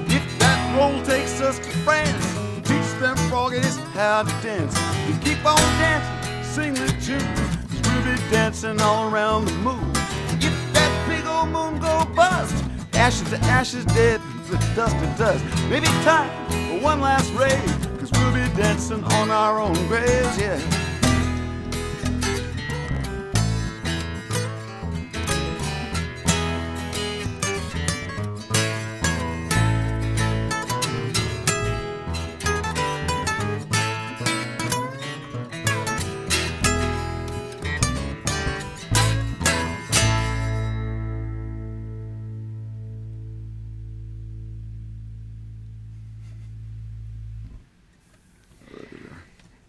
If that roll takes us to France, teach them froggies how to dance. We keep on dancing, sing the tune, 'cause we'll be dancing all around the moon. If that big old moon go bust, ashes to ashes, dead to dust to dust. Maybe time for one last rave, 'cause we'll be dancing on our own graves, yeah.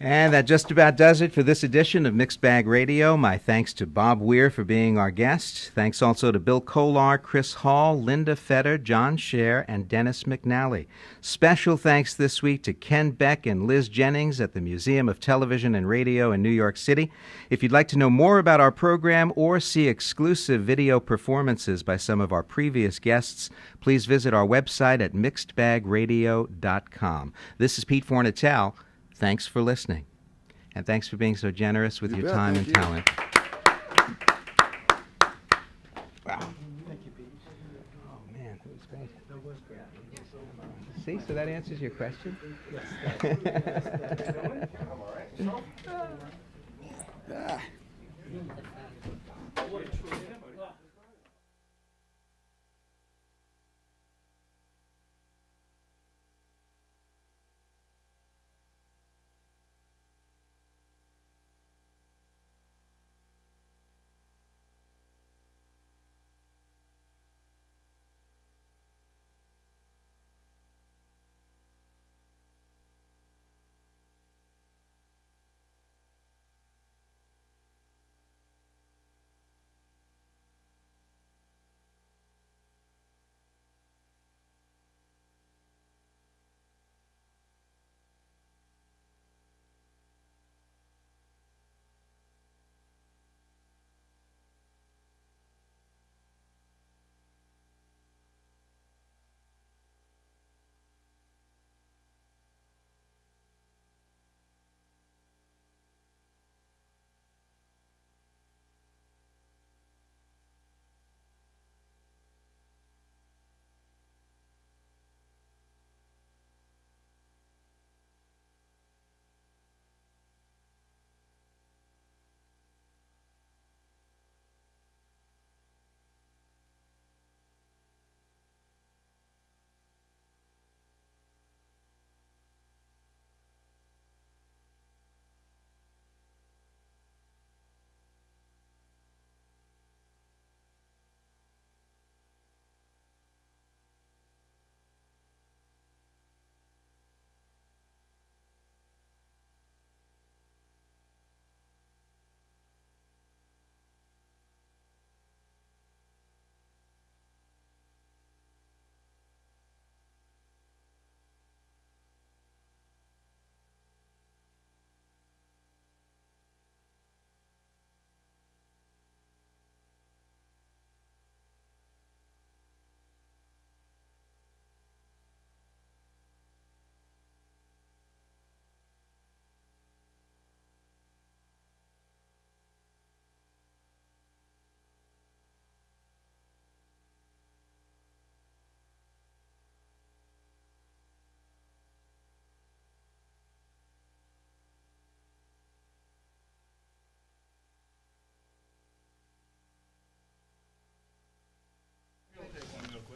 And that just about does it for this edition of Mixed Bag Radio. My thanks to Bob Weir for being our guest. Thanks also to Bill Kolar, Chris Hall, Linda Fetter, John Scher, and Dennis McNally. Special thanks this week to Ken Beck and Liz Jennings at the Museum of Television and Radio in New York City. If you'd like to know more about our program or see exclusive video performances by some of our previous guests, please visit our website at mixedbagradio.com. This is Pete Fornatel. Thanks for listening. And thanks for being so generous with You your bet, time thank and you. talent. Wow. Thank you, Pete. Oh, man, that was great. That was great. See, so that answers your question? Yeah.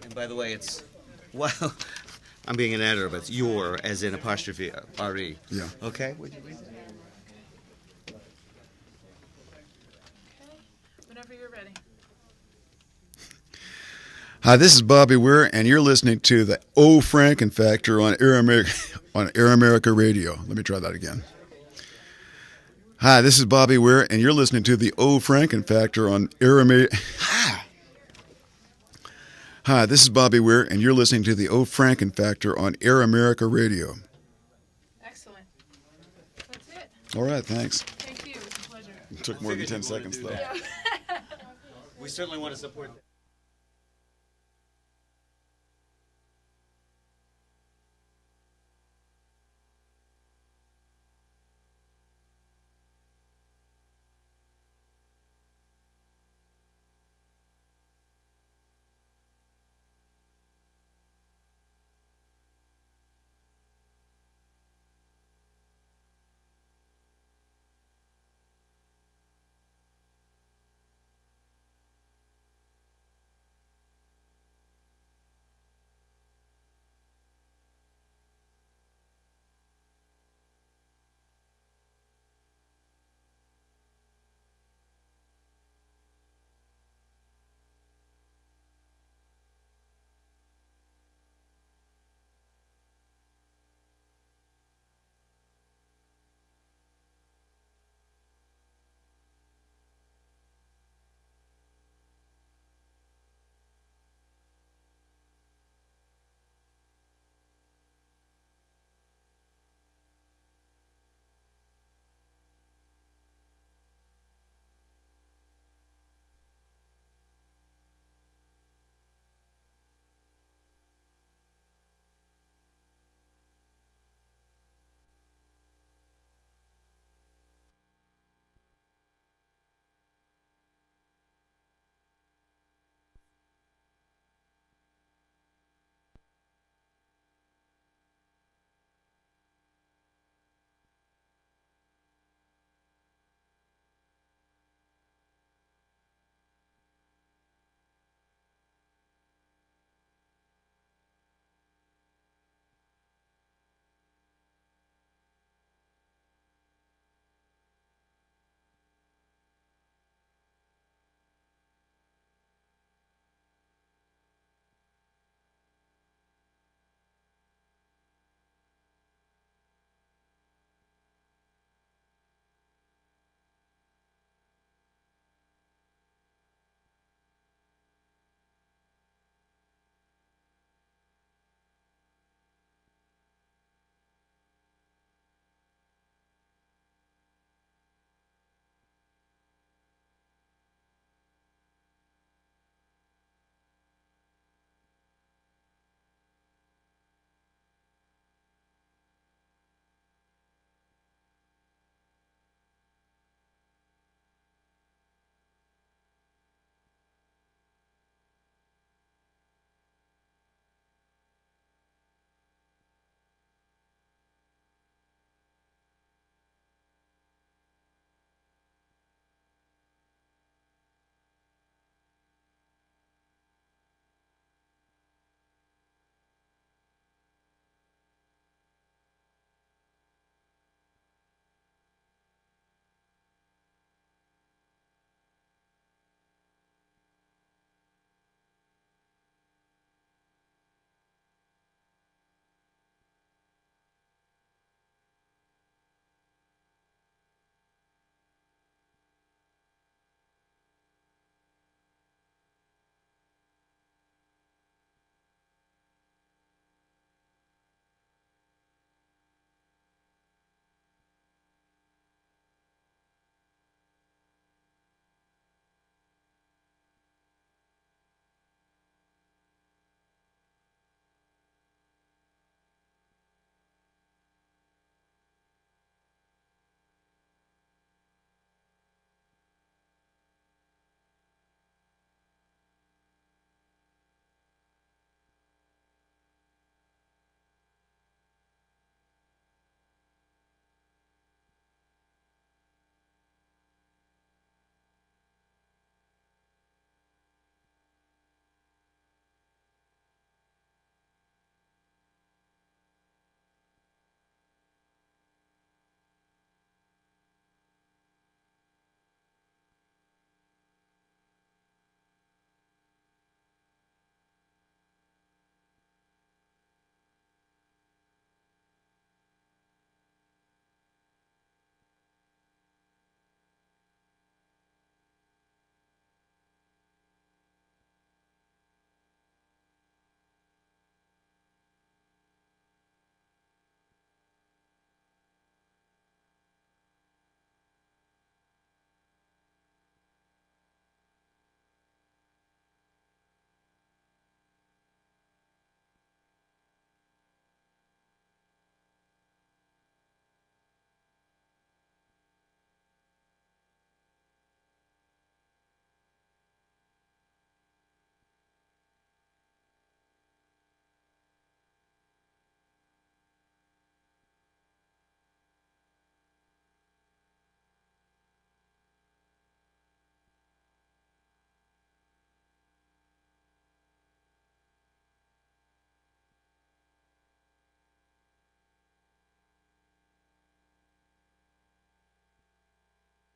And by the way, it's, well, I'm being an editor, but it's your, as in apostrophe R-E. Yeah. Okay? Would you read that? Okay, whenever you're ready. Hi, this is Bobby Weir, and you're listening to the O Franken Factor on Air America Radio. Let me try that again. Hi, this is Bobby Weir, and you're listening to the O Franken Factor on Air America. Hi, this is Bobby Weir, and you're listening to the O Franken Factor on Air America Radio. Excellent. That's it. All right, thanks. Thank you. It's a pleasure. It took more than 10 seconds, though. We certainly want to support that.